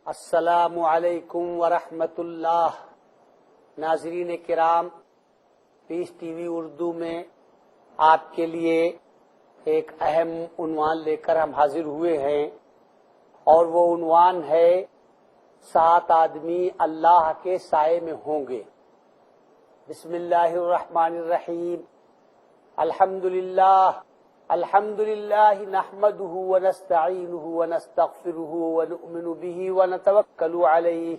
السلام علیکم ورحمۃ اللہ۔ ناظرین کرام، پیس ٹی وی اردو میں آپ کے لیے ایک اہم عنوان لے کر ہم حاضر ہوئے ہیں، اور وہ عنوان ہے 7 آدمی اللہ کے سائے میں ہوں گے۔ بسم اللہ الرحمن الرحیم۔ الحمد للہ نحمده ونستعینه ونستغفره ونؤمن به ونتوکل علیہ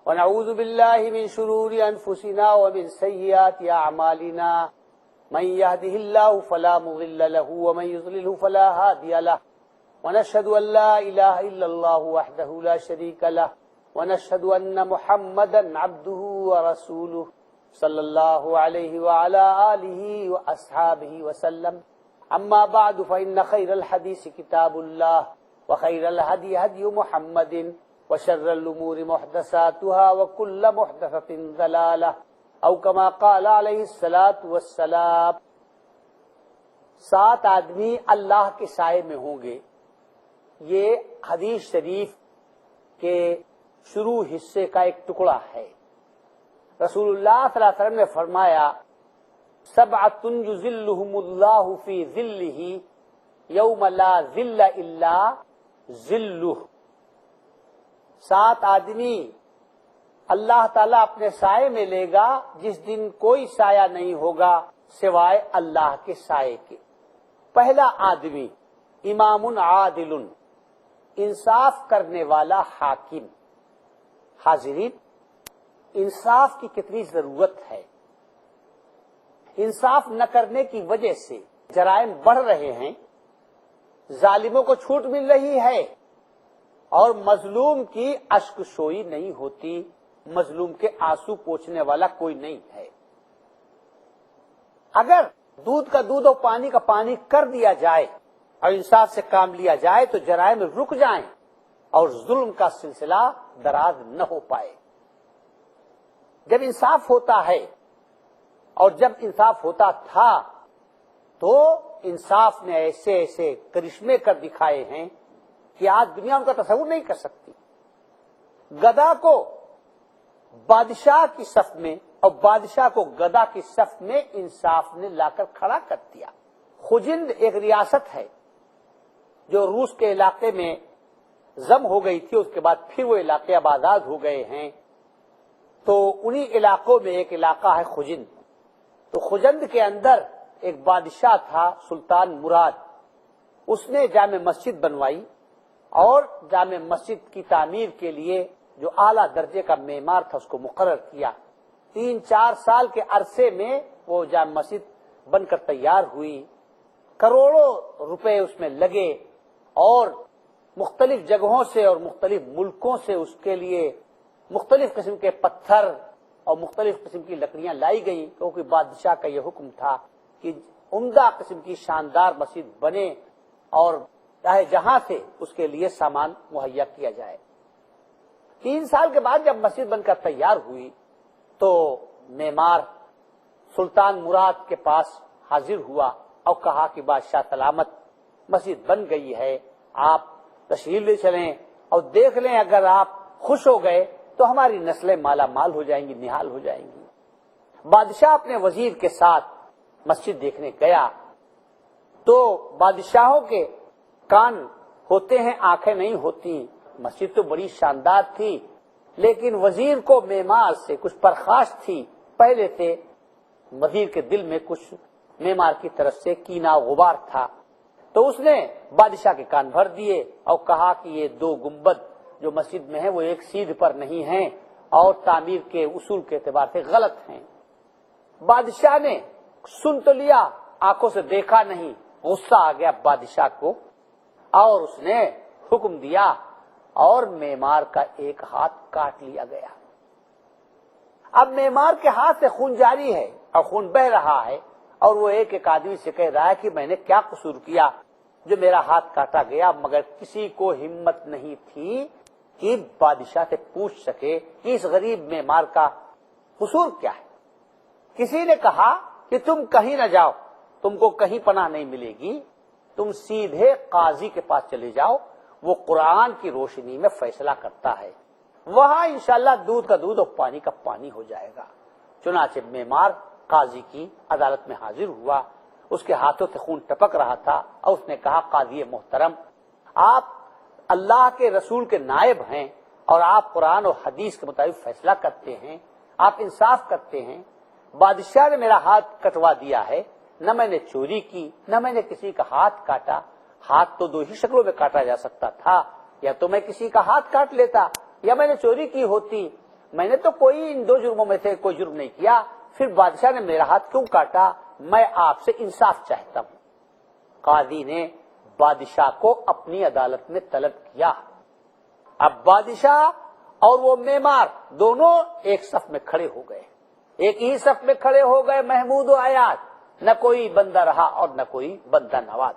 ونعوذ باللہ من شرور انفسنا ومن سیئات اعمالنا، من يهده الله فلا مضل له ومن يضلل فلا هادي له، ونشهد ان لا اله الا الله وحده لا شريك له، ونشهد ان محمدا عبده ورسوله صلی اللہ علیہ وعلى آلہ واصحابہ وسلم۔ اما بعد فإن خیر الحدیث کتاب اللہ، وخیر الہدی ہدی محمد، وشر الامور محدثاتها وكل محدثة ضلالہ، او کما قال علیہ الصلاة والسلام۔ 7 آدمی اللہ کے سائے میں ہوں گے، یہ حدیث شریف کے شروع حصے کا ایک ٹکڑا ہے۔ رسول اللہ صلی اللہ علیہ وسلم نے فرمایا، 7 یظلہم اللہ فی ظلہ یوم لا ظل الا ظلہ۔ 7 آدمی اللہ تعالیٰ اپنے سائے میں لے گا جس دن کوئی سایہ نہیں ہوگا سوائے اللہ کے سائے کے۔ پہلا آدمی امام عادل، انصاف کرنے والا حاکم۔ حاضرین، انصاف کی کتنی ضرورت ہے۔ انصاف نہ کرنے کی وجہ سے جرائم بڑھ رہے ہیں، ظالموں کو چھوٹ مل رہی ہے، اور مظلوم کی اشک شوئی نہیں ہوتی، مظلوم کے آنسو پوچھنے والا کوئی نہیں ہے۔ اگر دودھ کا دودھ اور پانی کا پانی کر دیا جائے اور انصاف سے کام لیا جائے تو جرائم رک جائیں اور ظلم کا سلسلہ دراز نہ ہو پائے۔ جب انصاف ہوتا ہے، اور جب انصاف ہوتا تھا، تو انصاف نے ایسے ایسے کرشمے کر دکھائے ہیں کہ آج دنیا ان کا تصور نہیں کر سکتی۔ گدا کو بادشاہ کی صف میں اور بادشاہ کو گدا کی صف میں انصاف نے لا کر کھڑا کر دیا۔ خجند ایک ریاست ہے جو روس کے علاقے میں ضم ہو گئی تھی، اس کے بعد پھر وہ علاقے اب آزاد ہو گئے ہیں۔ تو انہی علاقوں میں ایک علاقہ ہے خجند۔ تو خجند کے اندر ایک بادشاہ تھا، سلطان مراد۔ اس نے جامع مسجد بنوائی، اور جامع مسجد کی تعمیر کے لیے جو اعلیٰ درجے کا معمار تھا اس کو مقرر کیا۔ 3-4 سال کے عرصے میں وہ جامع مسجد بن کر تیار ہوئی۔ کروڑوں روپے اس میں لگے، اور مختلف جگہوں سے اور مختلف ملکوں سے اس کے لیے مختلف قسم کے پتھر اور مختلف قسم کی لکڑیاں لائی گئیں، کیونکہ بادشاہ کا یہ حکم تھا کہ عمدہ قسم کی شاندار مسجد بنے، اور چاہے جہاں سے اس کے لیے سامان مہیا کیا جائے۔ 3 سال کے بعد جب مسجد بن کر تیار ہوئی تو معمار سلطان مراد کے پاس حاضر ہوا اور کہا کہ بادشاہ سلامت، مسجد بن گئی ہے، آپ تشریف لے چلیں اور دیکھ لیں، اگر آپ خوش ہو گئے تو ہماری نسلیں مالا مال ہو جائیں گی، نہال ہو جائیں گی۔ بادشاہ اپنے وزیر کے ساتھ مسجد دیکھنے گیا تو بادشاہوں کے کان ہوتے ہیں، آنکھیں نہیں ہوتی۔ مسجد تو بڑی شاندار تھی، لیکن وزیر کو معمار سے کچھ پرخاش تھی۔ پہلے سے وزیر کے دل میں کچھ معمار کی طرف سے کینہ غبار تھا، تو اس نے بادشاہ کے کان بھر دیے اور کہا کہ یہ 2 گنبد جو مسجد میں ہیں وہ ایک سیدھ پر نہیں ہیں، اور تعمیر کے اصول کے اعتبار سے غلط ہیں۔ بادشاہ نے سن تو لیا، آنکھوں سے دیکھا نہیں۔ غصہ آ گیا بادشاہ کو، اور اس نے حکم دیا، اور معمار کا ایک ہاتھ کاٹ لیا گیا۔ اب معمار کے ہاتھ سے خون جاری ہے اور خون بہ رہا ہے، اور وہ ایک ایک آدمی سے کہہ رہا ہے کہ میں نے کیا قصور کیا جو میرا ہاتھ کاٹا گیا، مگر کسی کو ہمت نہیں تھی کہ بادشاہ سے پوچھ سکے کہ اس غریب معمار کا قصور کیا ہے۔ کسی نے کہا کہ تم کہیں نہ جاؤ، تم کو کہیں پناہ نہیں ملے گی، تم سیدھے قاضی کے پاس چلے جاؤ، وہ قرآن کی روشنی میں فیصلہ کرتا ہے، وہاں انشاءاللہ دودھ کا دودھ اور پانی کا پانی ہو جائے گا۔ چنانچہ معمار قاضی کی عدالت میں حاضر ہوا، اس کے ہاتھوں سے خون ٹپک رہا تھا، اور اس نے کہا قاضی محترم، آپ اللہ کے رسول کے نائب ہیں اور آپ قرآن اور حدیث کے مطابق فیصلہ کرتے ہیں، آپ انصاف کرتے ہیں۔ بادشاہ نے میرا ہاتھ کٹوا دیا ہے، نہ میں نے چوری کی نہ میں نے کسی کا ہاتھ کاٹا۔ ہاتھ تو دو ہی شکلوں میں کاٹا جا سکتا تھا، یا تو میں کسی کا ہاتھ کاٹ لیتا یا میں نے چوری کی ہوتی۔ میں نے تو کوئی ان دو جرموں میں سے کوئی جرم نہیں کیا، پھر بادشاہ نے میرا ہاتھ کیوں کاٹا؟ میں آپ سے انصاف چاہتا ہوں۔ قاضی نے بادشاہ کو اپنی عدالت میں طلب کیا۔ اب بادشاہ اور وہ معمار دونوں ایک صف میں کھڑے ہو گئے، ایک ہی صف میں کھڑے ہو گئے محمود و عیاض، نہ کوئی بندہ رہا اور نہ کوئی بندہ نواز۔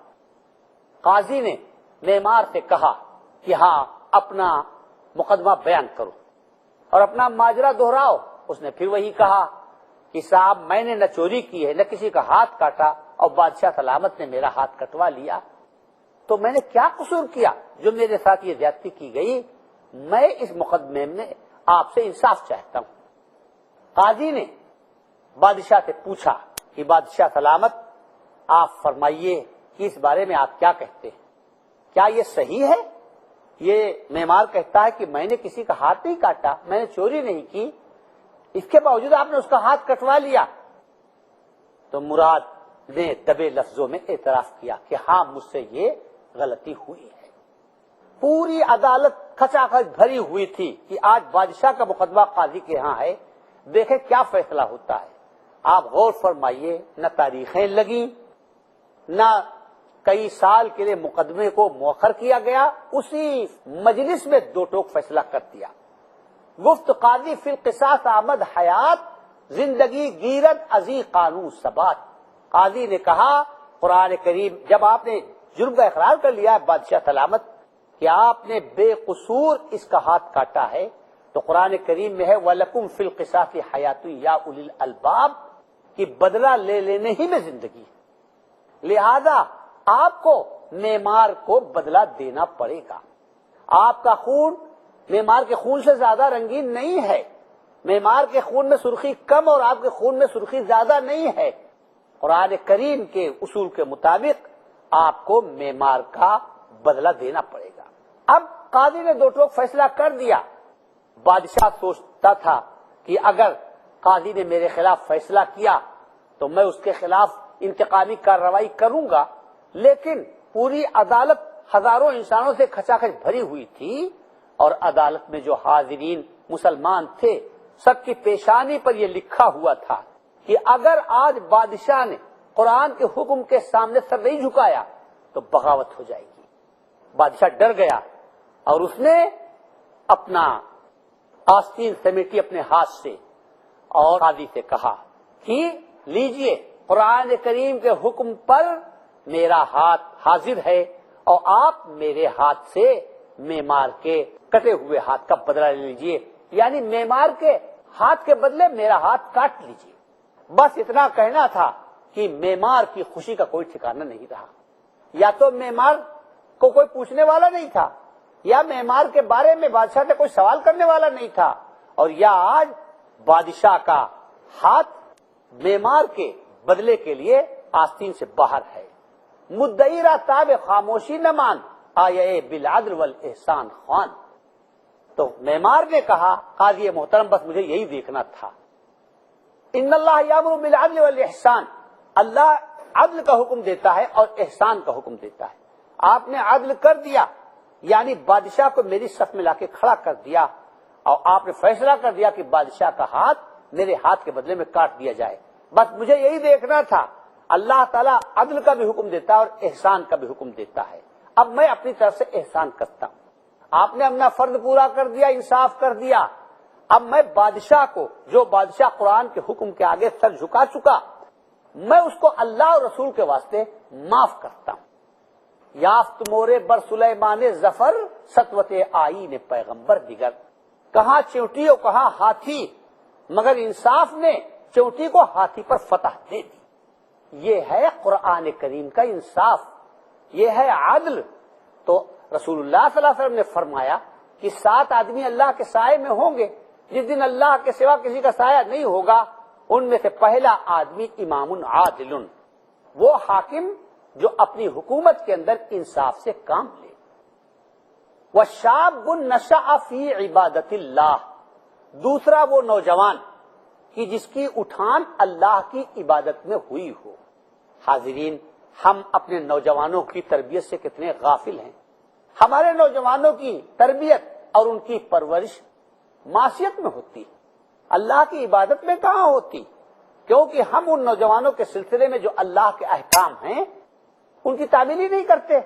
قاضی نے معمار سے کہا کہ ہاں اپنا مقدمہ بیان کرو اور اپنا ماجرا دہراؤ۔ اس نے پھر وہی کہا کہ صاحب میں نے نہ چوری کی ہے نہ کسی کا ہاتھ کاٹا، اور بادشاہ سلامت نے میرا ہاتھ کٹوا لیا، تو میں نے کیا قصور کیا جو میرے ساتھ یہ زیادتی کی گئی؟ میں اس مقدمے میں آپ سے انصاف چاہتا ہوں۔ قاضی نے بادشاہ سے پوچھا کہ بادشاہ سلامت، آپ فرمائیے کہ اس بارے میں آپ کیا کہتے ہیں؟ کیا یہ صحیح ہے؟ یہ معمار کہتا ہے کہ میں نے کسی کا ہاتھ نہیں کاٹا، میں نے چوری نہیں کی، اس کے باوجود آپ نے اس کا ہاتھ کٹوا لیا۔ تو مراد نے دبے لفظوں میں اعتراف کیا کہ ہاں مجھ سے یہ غلطی ہوئی ہے۔ پوری عدالت کھچا کھچ بھری ہوئی تھی کہ آج بادشاہ کا مقدمہ قاضی کے ہاں ہے، دیکھیں کیا فیصلہ ہوتا ہے۔ آپ غور فرمائیے، نہ تاریخیں لگیں، نہ کئی سال کے لیے مقدمے کو مؤخر کیا گیا، اسی مجلس میں دو ٹوک فیصلہ کر دیا۔ گفت قاضی فی القصاص آمد حیات، زندگی گیرت ازی قانون ثبات۔ قاضی نے کہا قرآن کریم، جب آپ نے جرم کا اقرار کر لیا ہے بادشاہ سلامت کہ آپ نے بے قصور اس کا ہاتھ کاٹا ہے، تو قرآن کریم میں ہے وَلَكُمْ فِي الْقِصَاصِ حَيَاتٌ يَا أُولِي الْأَلْبَابِ، کہ بدلہ لے لینے ہی میں زندگی، لہذا آپ کو معمار کو بدلہ دینا پڑے گا۔ آپ کا خون معمار کے خون سے زیادہ رنگین نہیں ہے، معمار کے خون میں سرخی کم اور آپ کے خون میں سرخی زیادہ نہیں ہے۔ قرآن کریم کے اصول کے مطابق آپ کو معمار کا بدلہ دینا پڑے گا۔ اب قاضی نے دو ٹوک فیصلہ کر دیا۔ بادشاہ سوچتا تھا کہ اگر قاضی نے میرے خلاف فیصلہ کیا تو میں اس کے خلاف انتقامی کارروائی کروں گا، لیکن پوری عدالت ہزاروں انسانوں سے کھچا کھچ بھری ہوئی تھی، اور عدالت میں جو حاضرین مسلمان تھے سب کی پیشانی پر یہ لکھا ہوا تھا کہ اگر آج بادشاہ نے قرآن کے حکم کے سامنے سر نہیں جھکایا تو بغاوت ہو جائے گی۔ بادشاہ ڈر گیا اور اس نے اپنا آستین سمیٹی اپنے ہاتھ سے اور قاضی سے کہا کہ لیجئے قرآن کریم کے حکم پر میرا ہاتھ حاضر ہے، اور آپ میرے ہاتھ سے معمار کے کٹے ہوئے ہاتھ کا بدلہ لے لیجئے، یعنی معمار کے ہاتھ کے بدلے میرا ہاتھ کاٹ لیجئے۔ بس اتنا کہنا تھا کہ معمار کی خوشی کا کوئی ٹھکانہ نہیں رہا۔ یا تو معمار کو کوئی پوچھنے والا نہیں تھا، یا معمار کے بارے میں بادشاہ سے کوئی سوال کرنے والا نہیں تھا، اور یا آج بادشاہ کا ہاتھ معمار کے بدلے کے لیے آستین سے باہر ہے۔ مدعی را تاب خاموشی نہ مان، آئے بالعدل والاحسان خوان۔ تو معمار نے کہا قاضی محترم بس مجھے یہی دیکھنا تھا۔ ان اللہ یامر بالعدل والاحسان، اللہ عدل کا حکم دیتا ہے اور احسان کا حکم دیتا ہے۔ آپ نے عدل کر دیا، یعنی بادشاہ کو میری صف میں لا کے کھڑا کر دیا، اور آپ نے فیصلہ کر دیا کہ بادشاہ کا ہاتھ میرے ہاتھ کے بدلے میں کاٹ دیا جائے۔ بس مجھے یہی دیکھنا تھا۔ اللہ تعالیٰ عدل کا بھی حکم دیتا ہے اور احسان کا بھی حکم دیتا ہے۔ اب میں اپنی طرف سے احسان کرتا ہوں۔ آپ نے اپنا فرض پورا کر دیا، انصاف کر دیا۔ اب میں بادشاہ کو، جو بادشاہ قرآن کے حکم کے آگے سر جھکا چکا، میں اس کو اللہ اور رسول کے واسطے معاف کرتا ہوں۔ یافت مورے بر سلیمان ظفر، سطوت آئین پیغمبر دیگر۔ کہاں چونٹی اور کہاں ہاتھی، مگر انصاف نے چونٹی کو ہاتھی پر فتح دے دی۔ یہ ہے قرآن کریم کا انصاف، یہ ہے عدل۔ تو رسول اللہ صلی اللہ علیہ وسلم نے فرمایا کہ 7 آدمی اللہ کے سائے میں ہوں گے، جس دن اللہ کے سوا کسی کا سایہ نہیں ہوگا، ان میں سے پہلا آدمی امام عادل، وہ حاکم جو اپنی حکومت کے اندر انصاف سے کام لے، وشاب نشأ فی عبادت اللہ، دوسرا وہ نوجوان کہ جس کی اٹھان اللہ کی عبادت میں ہوئی ہو۔ حاضرین، ہم اپنے نوجوانوں کی تربیت سے کتنے غافل ہیں۔ ہمارے نوجوانوں کی تربیت اور ان کی پرورش معصیت میں ہوتی، اللہ کی عبادت میں کہاں ہوتی، کیونکہ ہم ان نوجوانوں کے سلسلے میں جو اللہ کے احکام ہیں ان کی تعمیل ہی نہیں کرتے،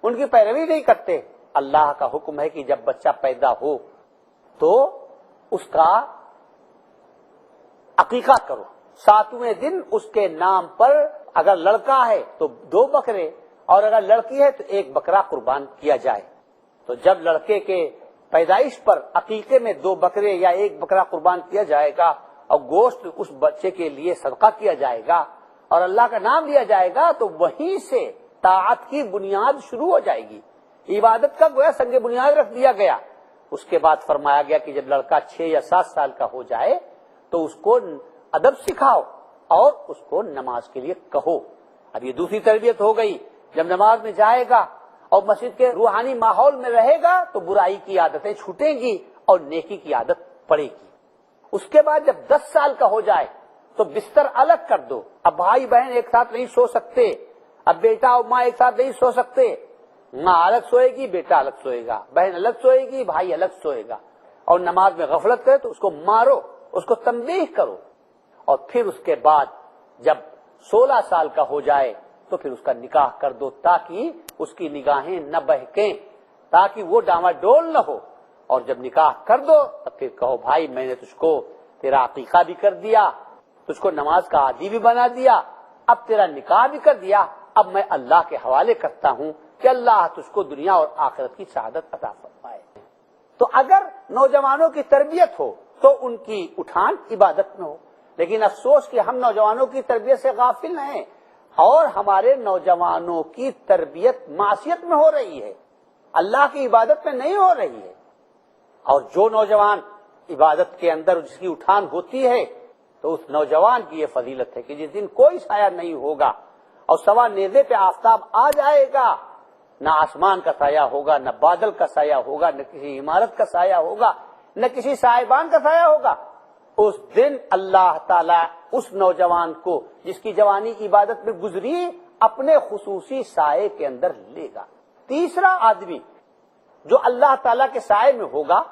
ان کی پیروی نہیں کرتے۔ اللہ کا حکم ہے کہ جب بچہ پیدا ہو تو اس کا عقیقہ کرو، 7ویں دن اس کے نام پر اگر لڑکا ہے تو 2 بکرے اور اگر لڑکی ہے تو 1 بکرا قربان کیا جائے۔ تو جب لڑکے کے پیدائش پر عقیقے میں 2 بکرے یا 1 بکرا قربان کیا جائے گا اور گوشت اس بچے کے لیے صدقہ کیا جائے گا اور اللہ کا نام لیا جائے گا، تو وہیں سے طاعت کی بنیاد شروع ہو جائے گی، عبادت کا گویا سنگ بنیاد رکھ دیا گیا۔ اس کے بعد فرمایا گیا کہ جب لڑکا 6 یا 7 سال کا ہو جائے تو اس کو ادب سکھاؤ اور اس کو نماز کے لیے کہو۔ اب یہ دوسری تربیت ہو گئی، جب نماز میں جائے گا اور مسجد کے روحانی ماحول میں رہے گا تو برائی کی عادتیں چھوٹیں گی اور نیکی کی عادت پڑے گی۔ اس کے بعد جب 10 سال کا ہو جائے تو بستر الگ کر دو، اب بھائی بہن ایک ساتھ نہیں سو سکتے، اب بیٹا اور ماں ایک ساتھ نہیں سو سکتے، ماں الگ سوئے گی، بیٹا الگ سوئے گا، بہن الگ سوئے گی، بھائی الگ سوئے گا، اور نماز میں غفلت کرے تو اس کو مارو، اس کو تنبیہ کرو۔ اور پھر اس کے بعد جب 16 سال کا ہو جائے تو پھر اس کا نکاح کر دو، تاکہ اس کی نگاہیں نہ بہکیں، تاکہ وہ ڈاما ڈول نہ ہو۔ اور جب نکاح کر دو تو پھر کہو بھائی میں نے تجھ کو تیرا عقیقہ بھی کر دیا، تجھ کو نماز کا عادی بھی بنا دیا، اب تیرا نکاح بھی کر دیا، اب میں اللہ کے حوالے کرتا ہوں کہ اللہ تجھ کو دنیا اور آخرت کی سعادت عطا فرمائے۔ تو اگر نوجوانوں کی تربیت ہو تو ان کی اٹھان عبادت میں ہو، لیکن افسوس کہ ہم نوجوانوں کی تربیت سے غافل ہیں اور ہمارے نوجوانوں کی تربیت معصیت میں ہو رہی ہے، اللہ کی عبادت میں نہیں ہو رہی ہے۔ اور جو نوجوان عبادت کے اندر جس کی اٹھان ہوتی ہے تو اس نوجوان کی یہ فضیلت ہے کہ جس دن کوئی سایہ نہیں ہوگا اور سوا نیزے پہ آفتاب آ جائے گا، نہ آسمان کا سایہ ہوگا، نہ بادل کا سایہ ہوگا، نہ کسی عمارت کا سایہ ہوگا، نہ کسی صاحبان کا سایہ ہوگا، اس دن اللہ تعالیٰ اس نوجوان کو جس کی جوانی عبادت میں گزری اپنے خصوصی سائے کے اندر لے گا۔ تیسرا آدمی جو اللہ تعالیٰ کے سائے میں ہوگا،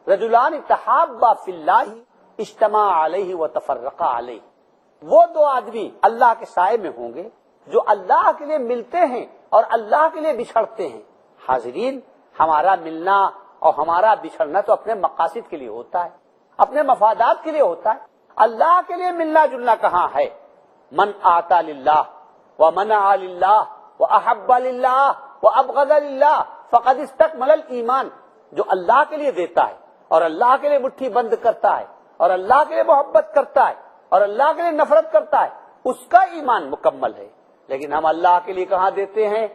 رجلان تحابا فی اللہ اجتمع علیہ وتفرقا علیہ، وہ 2 آدمی اللہ کے سائے میں ہوں گے جو اللہ کے لیے ملتے ہیں اور اللہ کے لیے بچھڑتے ہیں۔ حاضرین، ہمارا ملنا اور ہمارا بچھڑنا تو اپنے مقاصد کے لیے ہوتا ہے، اپنے مفادات کے لیے ہوتا ہے، اللہ کے لیے ملنا جلنا کہاں ہے؟ من آتا للہ ومنع للہ واحب للہ وابغض للہ فقد استکمل الایمان، جو اللہ کے لیے دیتا ہے اور اللہ کے لیے مٹھی بند کرتا ہے اور اللہ کے لیے محبت کرتا ہے اور اللہ کے لیے نفرت کرتا ہے، اس کا ایمان مکمل ہے۔ لیکن ہم اللہ کے لیے کہاں دیتے ہیں؟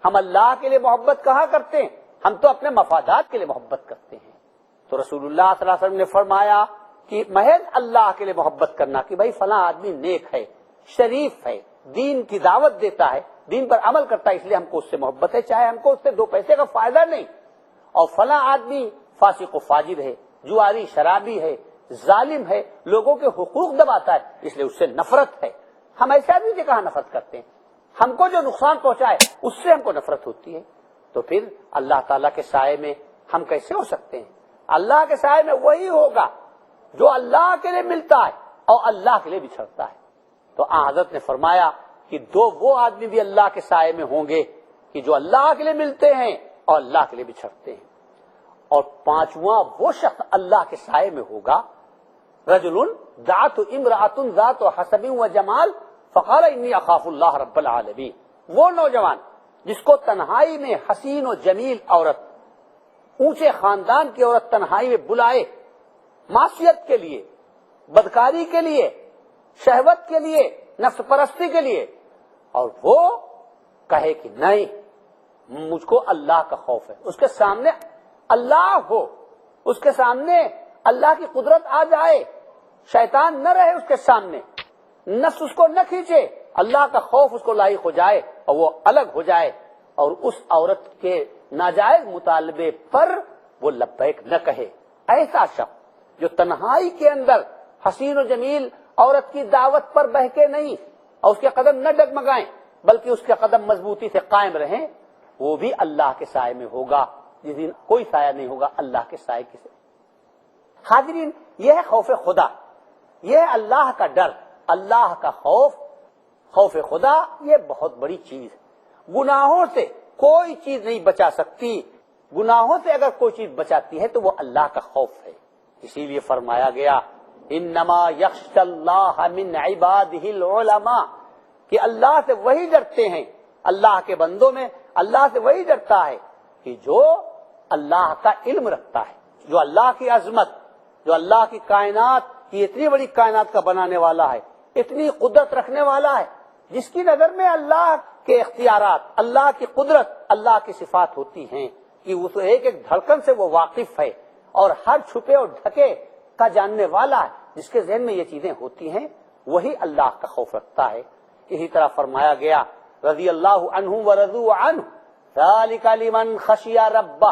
ہم اللہ کے لیے محبت کہاں کرتے ہیں؟ ہم تو اپنے مفادات کے لیے محبت کرتے ہیں۔ تو رسول اللہ صلی اللہ علیہ وسلم نے فرمایا کہ محض اللہ کے لیے محبت کرنا کہ بھائی فلاں آدمی نیک ہے، شریف ہے، دین کی دعوت دیتا ہے، دین پر عمل کرتا ہے، اس لیے ہم کو اس سے محبت ہے، چاہے ہم کو اس سے 2 پیسے کا فائدہ نہیں، اور فلاں آدمی فاسق و فاجر ہے، جواری شرابی ہے، ظالم ہے، لوگوں کے حقوق دباتا ہے، اس لیے اس سے نفرت ہے۔ ہم ایسے آدمی سے کہاں نفرت کرتے ہیں؟ ہم کو جو نقصان پہنچائے اس سے ہم کو نفرت ہوتی ہے۔ تو پھر اللہ تعالیٰ کے سائے میں ہم کیسے ہو سکتے ہیں؟ اللہ کے سائے میں وہی ہوگا جو اللہ کے لیے ملتا ہے اور اللہ کے لیے بچھڑتا ہے۔ تو حضرت نے فرمایا کہ 2 وہ آدمی بھی اللہ کے سائے میں ہوں گے کہ جو اللہ کے لیے ملتے ہیں اور اللہ کے لیے بچھڑتے ہیں، اور 5واں وہ شخص اللہ کے سائے میں ہوگا، رجل ذات امرأۃ ذات حسب و جمال فقال انی اخاف اللہ رب العالمین، وہ نوجوان جس کو تنہائی میں حسین و جمیل عورت، اونچے خاندان کی عورت تنہائی میں بلائے معصیت کے لیے، بدکاری کے لیے، شہوت کے لیے، نفس پرستی کے لیے، اور وہ کہے کہ نہیں مجھ کو اللہ کا خوف ہے. اس کے سامنے اللہ ہو, اس کے سامنے اللہ کی قدرت آ جائے, شیطان نہ رہے اس کے سامنے, نفس اس کو نہ کھینچے, اللہ کا خوف اس کو لاحق ہو جائے اور وہ الگ ہو جائے, اور اس عورت کے ناجائز مطالبے پر وہ لبیک نہ کہے. ایسا شخص جو تنہائی کے اندر حسین و جمیل عورت کی دعوت پر بہکے نہیں اور اس کے قدم نہ ڈگمگائیں بلکہ اس کے قدم مضبوطی سے قائم رہیں, وہ بھی اللہ کے سائے میں ہوگا جس دن کوئی سایہ نہیں ہوگا اللہ کے سائے کے سے. حاضرین, یہ ہے خوف خدا, یہ ہے اللہ کا ڈر, اللہ کا خوف. خوف خدا یہ بہت بڑی چیز ہے. گناہوں سے کوئی چیز نہیں بچا سکتی, گناہوں سے اگر کوئی چیز بچاتی ہے تو وہ اللہ کا خوف ہے. اسی لیے فرمایا گیا انما یخشی اللہ من عبادہ العلماء, کہ اللہ سے وہی ڈرتے ہیں, اللہ کے بندوں میں اللہ سے وہی ڈرتا ہے کہ جو اللہ کا علم رکھتا ہے, جو اللہ کی عظمت, جو اللہ کی کائنات کی اتنی بڑی کائنات کا بنانے والا ہے, اتنی قدرت رکھنے والا ہے, جس کی نظر میں اللہ کے اختیارات, اللہ کی قدرت, اللہ کی صفات ہوتی ہیں کہ اس ایک ایک دھڑکن سے وہ واقف ہے اور ہر چھپے اور ڈھکے کا جاننے والا ہے. جس کے ذہن میں یہ چیزیں ہوتی ہیں وہی اللہ کا خوف رکھتا ہے. اسی طرح فرمایا گیا رضی اللہ عنہم ورضوا عنہ ذالک لمن خشی ربہ,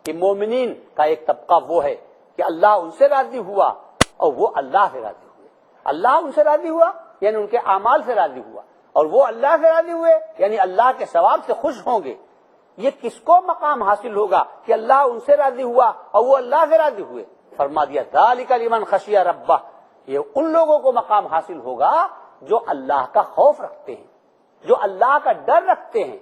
کہ مومنین کا ایک طبقہ وہ ہے کہ اللہ ان سے راضی ہوا اور وہ اللہ سے راضی ہوئے. اللہ ان سے راضی ہوا یعنی ان کے اعمال سے راضی ہوا, اور وہ اللہ سے راضی ہوئے یعنی اللہ کے ثواب سے خوش ہوں گے. یہ کس کو مقام حاصل ہوگا کہ اللہ ان سے راضی ہوا اور وہ اللہ سے راضی ہوئے؟ فرما دیا ذالک لمن خشی ربہ, یہ ان لوگوں کو مقام حاصل ہوگا جو اللہ کا خوف رکھتے ہیں, جو اللہ کا ڈر رکھتے ہیں.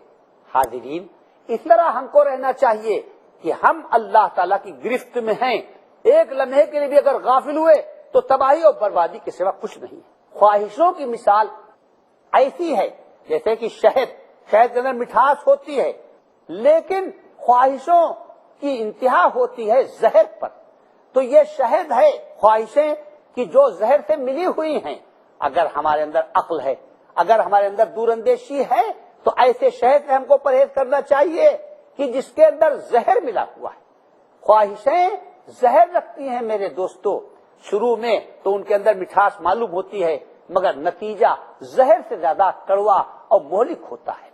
حاضرین, اس طرح ہم کو رہنا چاہیے کہ ہم اللہ تعالیٰ کی گرفت میں ہیں. ایک لمحے کے لیے بھی اگر غافل ہوئے تو تباہی اور بربادی کے سوا کچھ نہیں. خواہشوں کی مثال ایسی ہے جیسے کہ شہد کے اندر مٹھاس ہوتی ہے, لیکن خواہشوں کی انتہا ہوتی ہے زہر پر. تو یہ شہد ہے خواہشیں کہ جو زہر سے ملی ہوئی ہیں. اگر ہمارے اندر عقل ہے, اگر ہمارے اندر دور اندیشی ہے, تو ایسے شہد سے ہم کو پرہیز کرنا چاہیے کہ جس کے اندر زہر ملا ہوا ہے. خواہشیں زہر رکھتی ہیں میرے دوستو. شروع میں تو ان کے اندر مٹھاس معلوم ہوتی ہے, مگر نتیجہ زہر سے زیادہ کڑوا اور مہلک ہوتا ہے.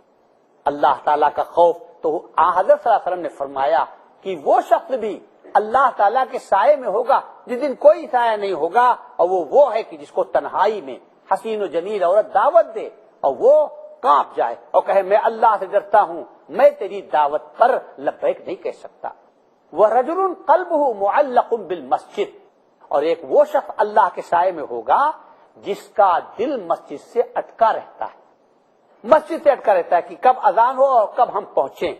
اللہ تعالیٰ کا خوف, تو حضرت صلی اللہ علیہ وسلم نے فرمایا کہ وہ شخص بھی اللہ تعالیٰ کے سائے میں ہوگا جس دن کوئی سایہ نہیں ہوگا, اور وہ ہے کہ جس کو تنہائی میں حسین و جمیل عورت دعوت دے اور وہ کانپ جائے اور کہے میں اللہ سے ڈرتا ہوں, میں تیری دعوت پر لبیک نہیں کہہ سکتا. وَرَجُلٌ قَلْبُهُ مُعَلَّقٌ بِالْمَسْجِدِ, اور ایک وہ شخص اللہ کے سائے میں ہوگا جس کا دل مسجد سے اٹکا رہتا ہے. مسجد سے اٹکا رہتا ہے کہ کب اذان ہو اور کب ہم پہنچیں.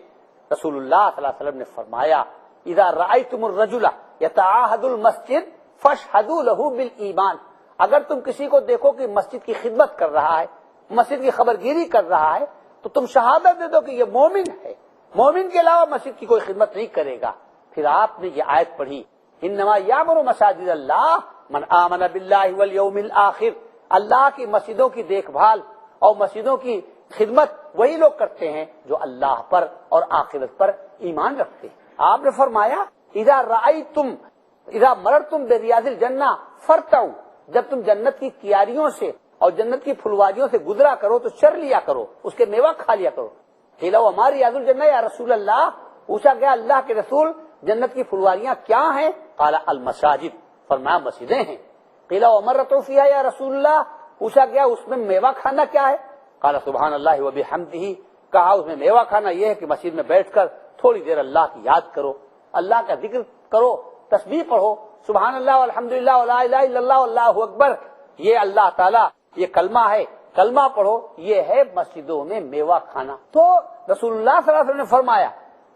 رسول اللہ صلی اللہ علیہ وسلم نے فرمایا اذا رأيتم الرجل يتعاهد المسجد فاشهدوا له بالایمان, اگر تم کسی کو دیکھو کہ مسجد کی خدمت کر رہا ہے, مسجد کی خبرگیری کر رہا ہے, تو تم شہادت دے دو کہ یہ مومن ہے. مومن کے علاوہ مسجد کی کوئی خدمت نہیں کرے گا. پھر آپ نے یہ آیت پڑھی انما یامر مساجد اللہ من آمن باللہ والیوم الآخر, اللہ کی مسجدوں کی دیکھ بھال اور مسجدوں کی خدمت وہی لوگ کرتے ہیں جو اللہ پر اور آخرت پر ایمان رکھتے ہیں. آپ نے فرمایا اذا مررتم بریاض الجنہ فرتعوا, جب تم جنت کی کیاریوں سے اور جنت کی پھلواریوں سے گزرا کرو تو چر لیا کرو, اس کے میوہ کھا لیا کرو. قیل وما ریاض الجنہ یا رسول اللہ, پوچھا گیا اللہ کے رسول جنت کی پھلواریاں کیا ہیں؟ قال المساجد, فرمایا مسجدیں ہیں. قیل وما الرتع فیہا یا رسول اللہ, پوچھا گیا اس میں میوہ کھانا کیا ہے؟ قال سبحان اللہ وبحمدہ, کہا اس میں میوہ کھانا یہ ہے کہ مسجد میں بیٹھ کر تھوڑی دیر اللہ کی یاد کرو, اللہ کا ذکر کرو, تسبیح پڑھو, سبحان اللہ والحمدللہ ولا الہ الا اللہ واللہ اکبر, یہ اللہ تعالیٰ یہ کلمہ ہے, کلمہ پڑھو, یہ ہے مسجدوں میں میوہ کھانا. تو رسول اللہ صلی اللہ علیہ وسلم نے فرمایا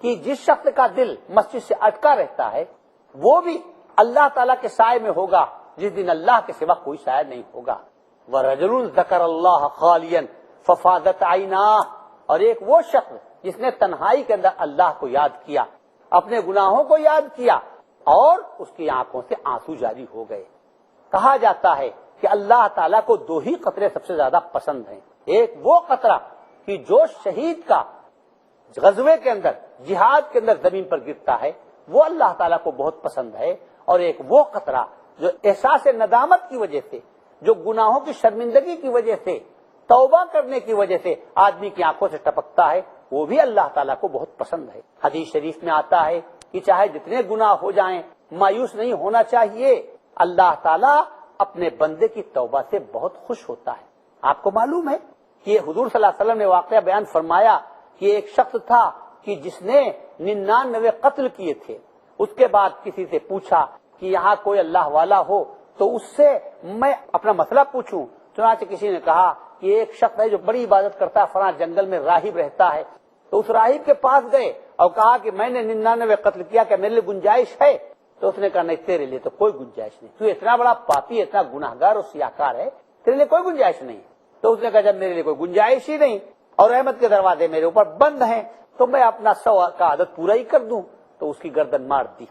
کہ جس شخص کا دل مسجد سے اٹکا رہتا ہے وہ بھی اللہ تعالیٰ کے سائے میں ہوگا جس دن اللہ کے سوا کوئی سایہ نہیں ہوگا. وَرَجُلٌ ذَكَرَ اللَّهَ خَالِيًا فَفَاضَتْ عَيْنَاهُ, اور ایک وہ شخص جس نے تنہائی کے اندر اللہ کو یاد کیا, اپنے گناہوں کو یاد کیا, اور اس کی آنکھوں سے آنسو جاری ہو گئے. کہا جاتا ہے کہ اللہ تعالیٰ کو دو ہی قطرے سب سے زیادہ پسند ہیں. ایک وہ قطرہ کہ جو شہید کا غزوے کے اندر، جہاد کے اندر زمین پر گرتا ہے، وہ اللہ تعالیٰ کو بہت پسند ہے۔ اور ایک وہ قطرہ جو احساس ندامت کی وجہ سے، جو گناہوں کی شرمندگی کی وجہ سے، توبہ کرنے کی وجہ سے آدمی کی آنکھوں سے ٹپکتا ہے، وہ بھی اللہ تعالیٰ کو بہت پسند ہے۔ حدیث شریف میں آتا ہے کہ چاہے جتنے گناہ ہو جائیں مایوس نہیں ہونا چاہیے، اللہ تعالیٰ اپنے بندے کی توبہ سے بہت خوش ہوتا ہے۔ آپ کو معلوم ہے کہ یہ حضور صلی اللہ علیہ وسلم نے واقعہ بیان فرمایا کہ ایک شخص تھا کہ جس نے 99 قتل کیے تھے، اس کے بعد کسی سے پوچھا کہ یہاں کوئی اللہ والا ہو تو اس سے میں اپنا مسئلہ پوچھوں۔ چنانچہ کسی نے کہا کہ ایک شخص ہے جو بڑی عبادت کرتا ہے، فلاں جنگل میں راہب رہتا ہے، تو اس راہب کے پاس گئے اور کہا کہ میں نے 99 قتل کیا، کہ میرے لیے گنجائش ہے؟ تو اس نے کہا نہیں، تیرے لیے تو کوئی گنجائش نہیں، تو اتنا بڑا پاپی، اتنا گناہگار اور سیاہکار ہے، تیرے لیے کوئی گنجائش نہیں۔ تو اس نے کہا جب میرے لیے کوئی گنجائش ہی نہیں اور رحمت کے دروازے میرے اوپر بند ہیں تو میں اپنا 100 کا عادت پورا ہی کر دوں۔ تو اس کی گردن مار دی،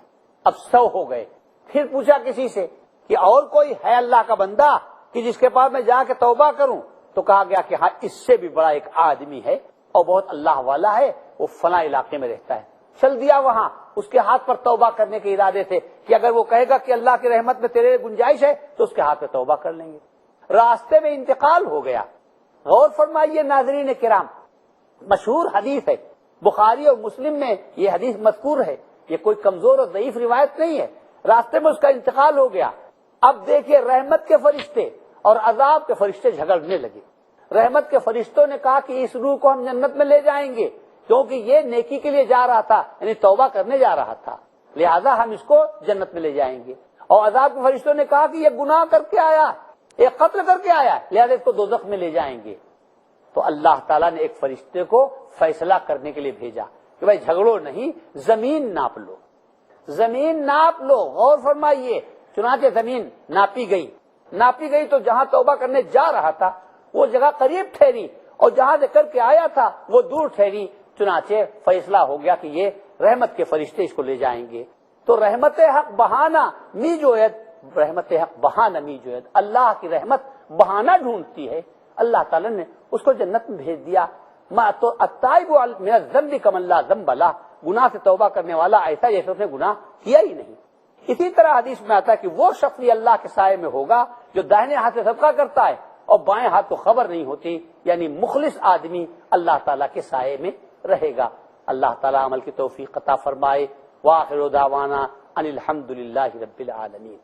اب 100 ہو گئے۔ پھر پوچھا کسی سے کہ اور کوئی ہے اللہ کا بندہ کہ جس کے پاس میں جا کے توبہ کروں؟ تو کہا گیا کہ ہاں، اس سے بھی بڑا ایک آدمی ہے اور بہت اللہ والا ہے، وہ فلاں علاقے میں رہتا ہے۔ چل دیا وہاں، اس کے ہاتھ پر توبہ کرنے کے ارادے تھے کہ اگر وہ کہے گا کہ اللہ کی رحمت میں تیرے گنجائش ہے تو اس کے ہاتھ پہ توبہ کر لیں گے۔ راستے میں انتقال ہو گیا۔ غور فرمائیے ناظرین کرام، مشہور حدیث ہے، بخاری اور مسلم میں یہ حدیث مذکور ہے، یہ کوئی کمزور اور ضعیف روایت نہیں ہے۔ راستے میں اس کا انتقال ہو گیا۔ اب دیکھیے، رحمت کے فرشتے اور عذاب کے فرشتے جھگڑنے لگے۔ رحمت کے فرشتوں نے کہا کہ اس روح کو ہم جنت میں لے جائیں گے، کیونکہ یہ نیکی کے لیے جا رہا تھا، یعنی توبہ کرنے جا رہا تھا، لہذا ہم اس کو جنت میں لے جائیں گے۔ اور عذاب کے فرشتوں نے کہا کہ یہ گناہ کر کے آیا، ایک قتل کر کے آیا، لہذا اس کو دوزخ میں لے جائیں گے۔ تو اللہ تعالیٰ نے ایک فرشتے کو فیصلہ کرنے کے لیے بھیجا کہ بھائی جھگڑو نہیں، زمین ناپ لو، زمین ناپ لو۔ غور فرمائیے، چنانچہ زمین ناپی گئی تو جہاں توبہ کرنے جا رہا تھا وہ جگہ قریب ٹھہری اور جہاں سے کر کے آیا تھا وہ دور ٹھہری۔ چنانچہ فیصلہ ہو گیا کہ یہ رحمت کے فرشتے اس کو لے جائیں گے۔ تو رحمت حق بہانہ می جوید، رحمت حق بہانہ می جوید، اللہ کی رحمت بہانہ ڈھونڈتی ہے۔ اللہ تعالیٰ نے اس کو جنت میں بھیج دیا۔ تو التائب من الذنب کمن لا ذنب لہ، گناہ سے توبہ کرنے والا ایسا جیسے اس نے گناہ کیا ہی نہیں۔ اسی طرح حدیث میں آتا ہے کہ وہ شخص اللہ کے سائے میں ہوگا جو داہنے ہاتھ سے صدقہ کرتا ہے اور بائیں ہاتھ کو خبر نہیں ہوتی، یعنی مخلص آدمی اللہ تعالیٰ کے سائے میں رہے گا۔ اللہ تعالیٰ عمل کی توفیق عطا فرمائے۔ وآخر دعوانا ان الحمد للہ رب العالمین۔